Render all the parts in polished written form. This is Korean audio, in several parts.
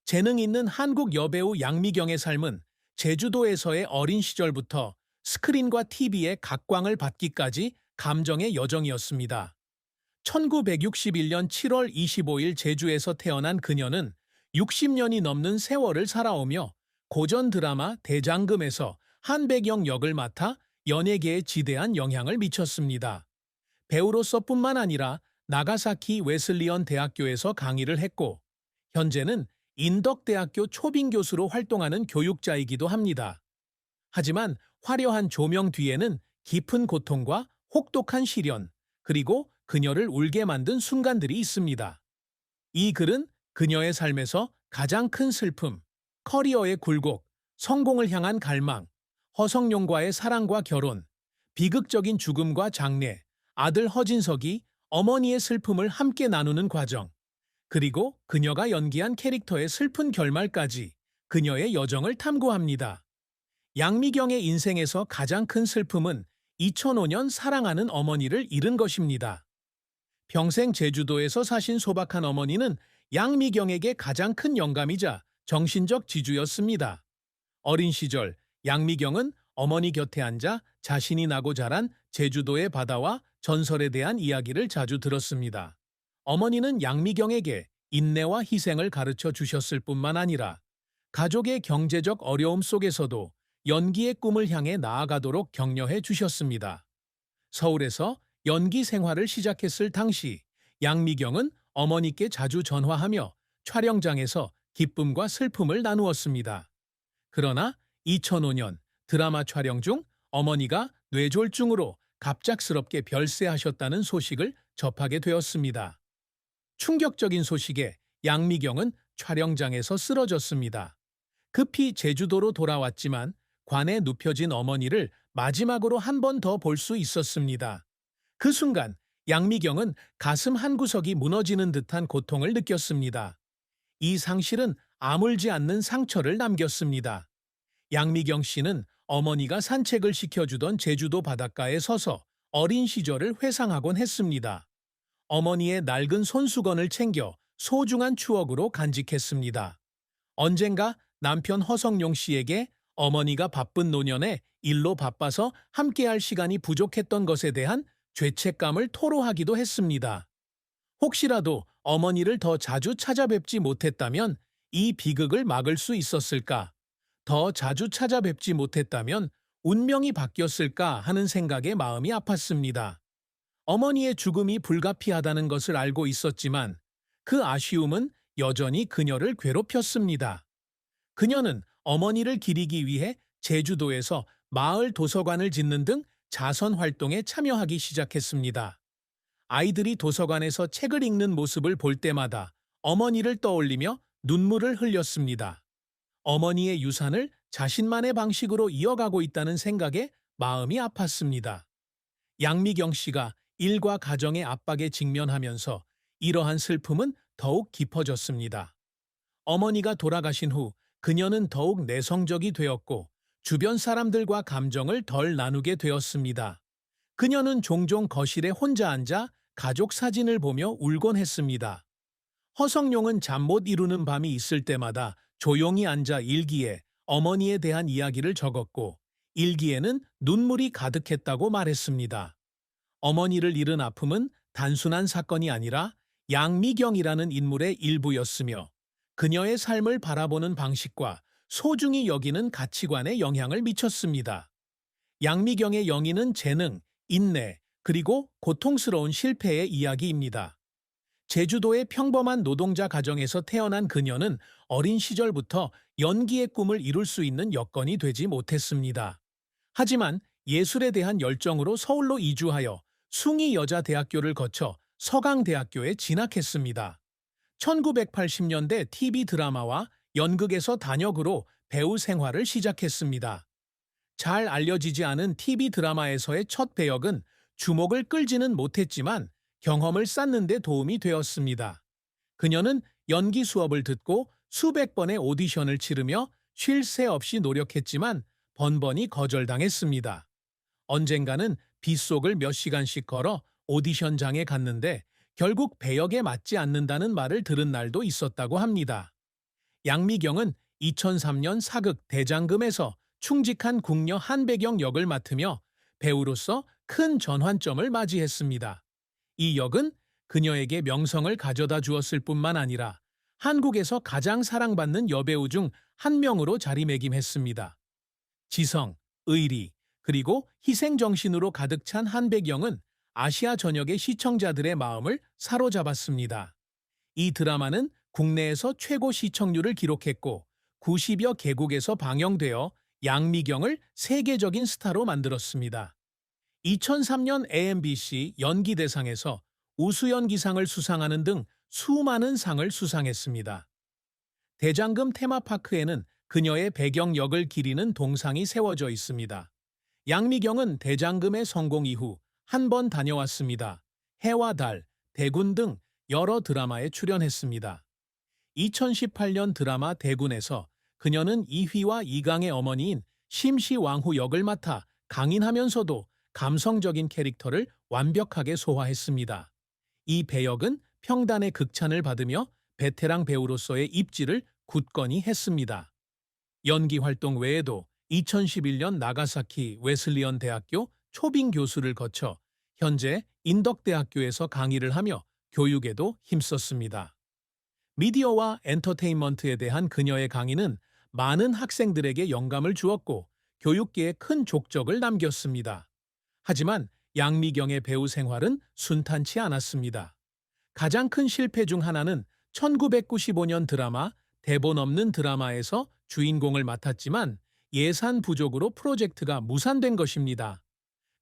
재능 있는 한국 여배우 양미경의 삶은 제주도에서의 어린 시절부터 스크린과 TV의 각광을 받기까지 감정의 여정이었습니다. 1961년 7월 25일 제주에서 태어난 그녀는 60년이 넘는 세월을 살아오며 고전 드라마 대장금에서 한백영 역을 맡아 연예계에 지대한 영향을 미쳤습니다. 배우로서뿐만 아니라 나가사키 웨슬리언 대학교에서 강의를 했고, 현재는 인덕대학교 초빙 교수로 활동하는 교육자이기도 합니다. 하지만 화려한 조명 뒤에는 깊은 고통과 혹독한 시련, 그리고 그녀를 울게 만든 순간들이 있습니다. 이 글은 그녀의 삶에서 가장 큰 슬픔, 커리어의 굴곡, 성공을 향한 갈망, 허성룡과의 사랑과 결혼, 비극적인 죽음과 장례, 아들 허진석이 어머니의 슬픔을 함께 나누는 과정, 그리고 그녀가 연기한 캐릭터의 슬픈 결말까지 그녀의 여정을 탐구합니다. 양미경의 인생에서 가장 큰 슬픔은 2005년 사랑하는 어머니를 잃은 것입니다. 평생 제주도에서 사신 소박한 어머니는 양미경에게 가장 큰 영감이자 정신적 지주였습니다. 어린 시절 양미경은 어머니 곁에 앉아 자신이 나고 자란 제주도의 바다와 전설에 대한 이야기를 자주 들었습니다. 어머니는 양미경에게 인내와 희생을 가르쳐 주셨을 뿐만 아니라 가족의 경제적 어려움 속에서도 연기의 꿈을 향해 나아가도록 격려해 주셨습니다. 서울에서 연기 생활을 시작했을 당시 양미경은 어머니께 자주 전화하며 촬영장에서 기쁨과 슬픔을 나누었습니다. 그러나 2005년 드라마 촬영 중 어머니가 뇌졸중으로 갑작스럽게 별세하셨다는 소식을 접하게 되었습니다. 충격적인 소식에 양미경은 촬영장에서 쓰러졌습니다. 급히 제주도로 돌아왔지만 관에 눕혀진 어머니를 마지막으로 한 번 더 볼 수 있었습니다. 그 순간 양미경은 가슴 한구석이 무너지는 듯한 고통을 느꼈습니다. 이 상실은 아물지 않는 상처를 남겼습니다. 양미경 씨는 어머니가 산책을 시켜주던 제주도 바닷가에 서서 어린 시절을 회상하곤 했습니다. 어머니의 낡은 손수건을 챙겨 소중한 추억으로 간직했습니다. 언젠가 남편 허성룡 씨에게 어머니가 바쁜 노년에 일로 바빠서 함께할 시간이 부족했던 것에 대한 죄책감을 토로하기도 했습니다. 혹시라도 어머니를 더 자주 찾아뵙지 못했다면 이 비극을 막을 수 있었을까? 더 자주 찾아뵙지 못했다면 운명이 바뀌었을까 하는 생각에 마음이 아팠습니다. 어머니의 죽음이 불가피하다는 것을 알고 있었지만 그 아쉬움은 여전히 그녀를 괴롭혔습니다. 그녀는 어머니를 기리기 위해 제주도에서 마을 도서관을 짓는 등 자선 활동에 참여하기 시작했습니다. 아이들이 도서관에서 책을 읽는 모습을 볼 때마다 어머니를 떠올리며 눈물을 흘렸습니다. 어머니의 유산을 자신만의 방식으로 이어가고 있다는 생각에 마음이 아팠습니다. 양미경 씨가 일과 가정의 압박에 직면하면서 이러한 슬픔은 더욱 깊어졌습니다. 어머니가 돌아가신 후 그녀는 더욱 내성적이 되었고 주변 사람들과 감정을 덜 나누게 되었습니다. 그녀는 종종 거실에 혼자 앉아 가족 사진을 보며 울곤 했습니다. 허성룡은 잠 못 이루는 밤이 있을 때마다 조용히 앉아 일기에 어머니에 대한 이야기를 적었고 일기에는 눈물이 가득했다고 말했습니다. 어머니를 잃은 아픔은 단순한 사건이 아니라 양미경이라는 인물의 일부였으며 그녀의 삶을 바라보는 방식과 소중히 여기는 가치관에 영향을 미쳤습니다. 양미경의 영희는 재능, 인내, 그리고 고통스러운 실패의 이야기입니다. 제주도의 평범한 노동자 가정에서 태어난 그녀는 어린 시절부터 연기의 꿈을 이룰 수 있는 여건이 되지 못했습니다. 하지만 예술에 대한 열정으로 서울로 이주하여 숭의여자대학교를 거쳐 서강대학교에 진학했습니다. 1980년대 TV 드라마와 연극에서 단역으로 배우 생활을 시작했습니다. 잘 알려지지 않은 TV 드라마에서의 첫 배역은 주목을 끌지는 못했지만 경험을 쌓는 데 도움이 되었습니다. 그녀는 연기 수업을 듣고 수백 번의 오디션을 치르며 쉴 새 없이 노력했지만 번번이 거절당했습니다. 언젠가는 빗속을 몇 시간씩 걸어 오디션장에 갔는데 결국 배역에 맞지 않는다는 말을 들은 날도 있었다고 합니다. 양미경은 2003년 사극 대장금에서 충직한 궁녀 한배경 역을 맡으며 배우로서 큰 전환점을 맞이했습니다. 이 역은 그녀에게 명성을 가져다 주었을 뿐만 아니라 한국에서 가장 사랑받는 여배우 중 한 명으로 자리매김했습니다. 지성, 의리, 그리고 희생정신으로 가득 찬 한배경은 아시아 전역의 시청자들의 마음을 사로잡았습니다. 이 드라마는 국내에서 최고 시청률을 기록했고 90여 개국에서 방영되어 양미경을 세계적인 스타로 만들었습니다. 2003년 AMBC 연기대상에서 우수연기상을 수상하는 등 수많은 상을 수상했습니다. 대장금 테마파크에는 그녀의 배경역을 기리는 동상이 세워져 있습니다. 양미경은 대장금의 성공 이후 한 번 다녀왔습니다. 해와 달, 대군 등 여러 드라마에 출연했습니다. 2018년 드라마 대군에서 그녀는 이휘와 이강의 어머니인 심시왕후 역을 맡아 강인하면서도 감성적인 캐릭터를 완벽하게 소화했습니다. 이 배역은 평단의 극찬을 받으며 베테랑 배우로서의 입지를 굳건히 했습니다. 연기 활동 외에도 2011년 나가사키 웨슬리언 대학교 초빙 교수를 거쳐 현재 인덕대학교에서 강의를 하며 교육에도 힘썼습니다. 미디어와 엔터테인먼트에 대한 그녀의 강의는 많은 학생들에게 영감을 주었고 교육계에 큰 족적을 남겼습니다. 하지만 양미경의 배우 생활은 순탄치 않았습니다. 가장 큰 실패 중 하나는 1995년 드라마 대본 없는 드라마에서 주인공을 맡았지만 예산 부족으로 프로젝트가 무산된 것입니다.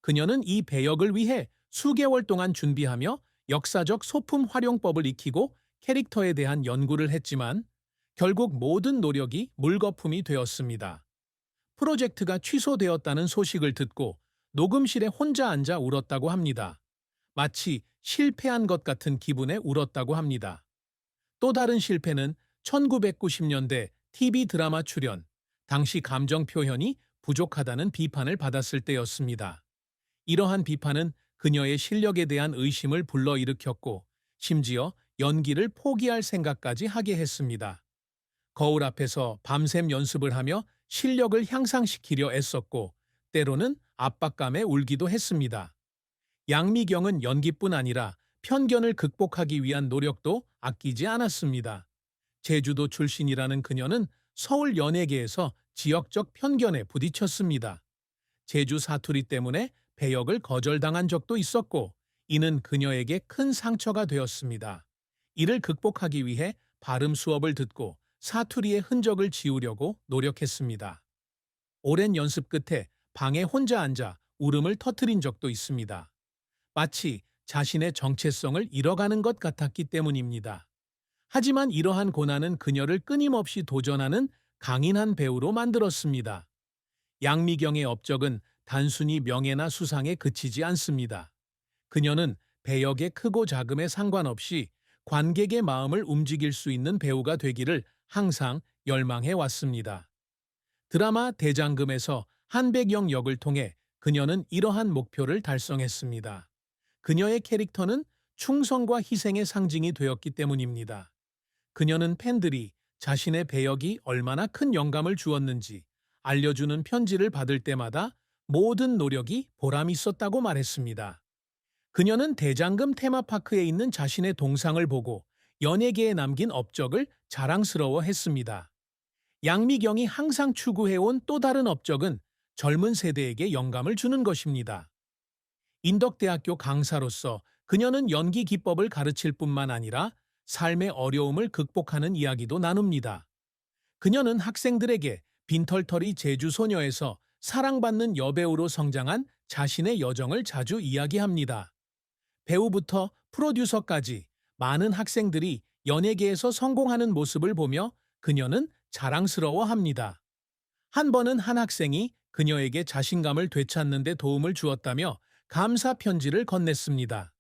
그녀는 이 배역을 위해 수개월 동안 준비하며 역사적 소품 활용법을 익히고 캐릭터에 대한 연구를 했지만 결국 모든 노력이 물거품이 되었습니다. 프로젝트가 취소되었다는 소식을 듣고 녹음실에 혼자 앉아 울었다고 합니다. 마치 실패한 것 같은 기분에 울었다고 합니다. 또 다른 실패는 1990년대 TV 드라마 출연, 당시 감정 표현이 부족하다는 비판을 받았을 때였습니다. 이러한 비판은 그녀의 실력에 대한 의심을 불러일으켰고 심지어 연기를 포기할 생각까지 하게 했습니다. 거울 앞에서 밤샘 연습을 하며 실력을 향상시키려 애썼고 때로는 압박감에 울기도 했습니다. 양미경은 연기뿐 아니라 편견을 극복하기 위한 노력도 아끼지 않았습니다. 제주도 출신이라는 그녀는 서울 연예계에서 지역적 편견에 부딪혔습니다. 제주 사투리 때문에 배역을 거절당한 적도 있었고 이는 그녀에게 큰 상처가 되었습니다. 이를 극복하기 위해 발음 수업을 듣고 사투리의 흔적을 지우려고 노력했습니다. 오랜 연습 끝에 방에 혼자 앉아 울음을 터뜨린 적도 있습니다. 마치 자신의 정체성을 잃어가는 것 같았기 때문입니다. 하지만 이러한 고난은 그녀를 끊임없이 도전하는 강인한 배우로 만들었습니다. 양미경의 업적은 단순히 명예나 수상에 그치지 않습니다. 그녀는 배역의 크고 작음에 상관없이 관객의 마음을 움직일 수 있는 배우가 되기를 항상 열망해 왔습니다. 드라마 대장금에서 한배경 역을 통해 그녀는 이러한 목표를 달성했습니다. 그녀의 캐릭터는 충성과 희생의 상징이 되었기 때문입니다. 그녀는 팬들이 자신의 배역이 얼마나 큰 영감을 주었는지 알려주는 편지를 받을 때마다 모든 노력이 보람 있었다고 말했습니다. 그녀는 대장금 테마파크에 있는 자신의 동상을 보고 연예계에 남긴 업적을 자랑스러워했습니다. 양미경이 항상 추구해온 또 다른 업적은 젊은 세대에게 영감을 주는 것입니다. 인덕대학교 강사로서 그녀는 연기 기법을 가르칠 뿐만 아니라 삶의 어려움을 극복하는 이야기도 나눕니다. 그녀는 학생들에게 빈털터리 제주소녀에서 사랑받는 여배우로 성장한 자신의 여정을 자주 이야기합니다. 배우부터 프로듀서까지 많은 학생들이 연예계에서 성공하는 모습을 보며 그녀는 자랑스러워합니다. 한 번은 한 학생이 그녀에게 자신감을 되찾는 데 도움을 주었다며 감사 편지를 건넸습니다.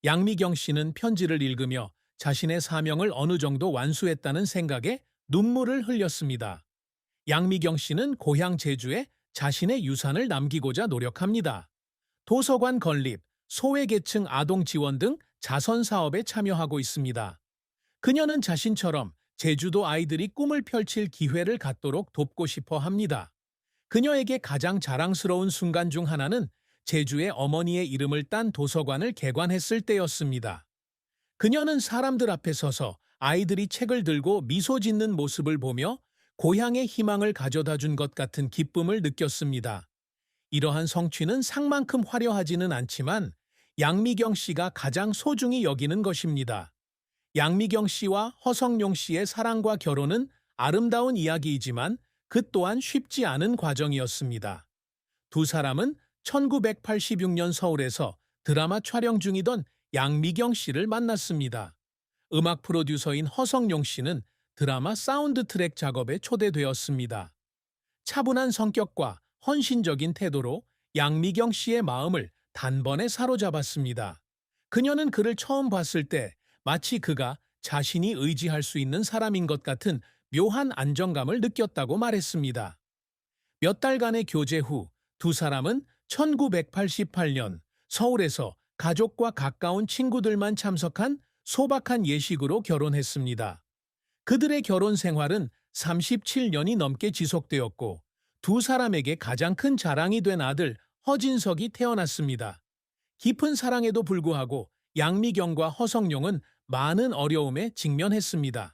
양미경 씨는 편지를 읽으며 자신의 사명을 어느 정도 완수했다는 생각에 눈물을 흘렸습니다. 양미경 씨는 고향 제주에 자신의 유산을 남기고자 노력합니다. 도서관 건립, 소외계층 아동 지원 등 자선 사업에 참여하고 있습니다. 그녀는 자신처럼 제주도 아이들이 꿈을 펼칠 기회를 갖도록 돕고 싶어 합니다. 그녀에게 가장 자랑스러운 순간 중 하나는 제주의 어머니의 이름을 딴 도서관을 개관했을 때였습니다. 그녀는 사람들 앞에 서서 아이들이 책을 들고 미소 짓는 모습을 보며 고향의 희망을 가져다 준 것 같은 기쁨을 느꼈습니다. 이러한 성취는 상만큼 화려하지는 않지만 양미경 씨가 가장 소중히 여기는 것입니다. 양미경 씨와 허성룡 씨의 사랑과 결혼은 아름다운 이야기이지만 그 또한 쉽지 않은 과정이었습니다. 두 사람은 1986년 서울에서 드라마 촬영 중이던 양미경 씨를 만났습니다. 음악 프로듀서인 허성룡 씨는 드라마 사운드 트랙 작업에 초대되었습니다. 차분한 성격과 헌신적인 태도로 양미경 씨의 마음을 단번에 사로잡았습니다. 그녀는 그를 처음 봤을 때 마치 그가 자신이 의지할 수 있는 사람인 것 같은 묘한 안정감을 느꼈다고 말했습니다. 몇 달간의 교제 후 두 사람은 1988년 서울에서 가족과 가까운 친구들만 참석한 소박한 예식으로 결혼했습니다. 그들의 결혼 생활은 37년이 넘게 지속되었고 두 사람에게 가장 큰 자랑이 된 아들 허진석이 태어났습니다. 깊은 사랑에도 불구하고 양미경과 허성룡은 많은 어려움에 직면했습니다.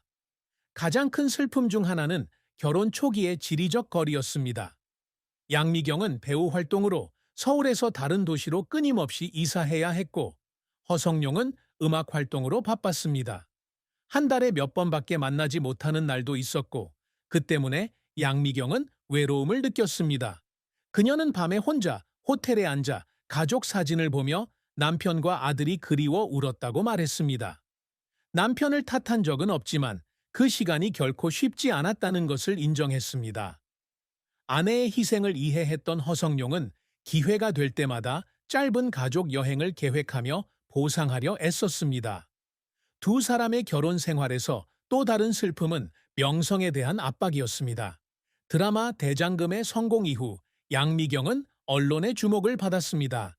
가장 큰 슬픔 중 하나는 결혼 초기의 지리적 거리였습니다. 양미경은 배우 활동으로 서울에서 다른 도시로 끊임없이 이사해야 했고 허성룡은 음악 활동으로 바빴습니다. 한 달에 몇 번밖에 만나지 못하는 날도 있었고 그 때문에 양미경은 외로움을 느꼈습니다. 그녀는 밤에 혼자 호텔에 앉아 가족 사진을 보며 남편과 아들이 그리워 울었다고 말했습니다. 남편을 탓한 적은 없지만 그 시간이 결코 쉽지 않았다는 것을 인정했습니다. 아내의 희생을 이해했던 허성룡은 기회가 될 때마다 짧은 가족 여행을 계획하며 보상하려 애썼습니다. 두 사람의 결혼 생활에서 또 다른 슬픔은 명성에 대한 압박이었습니다. 드라마 대장금의 성공 이후 양미경은 언론의 주목을 받았습니다.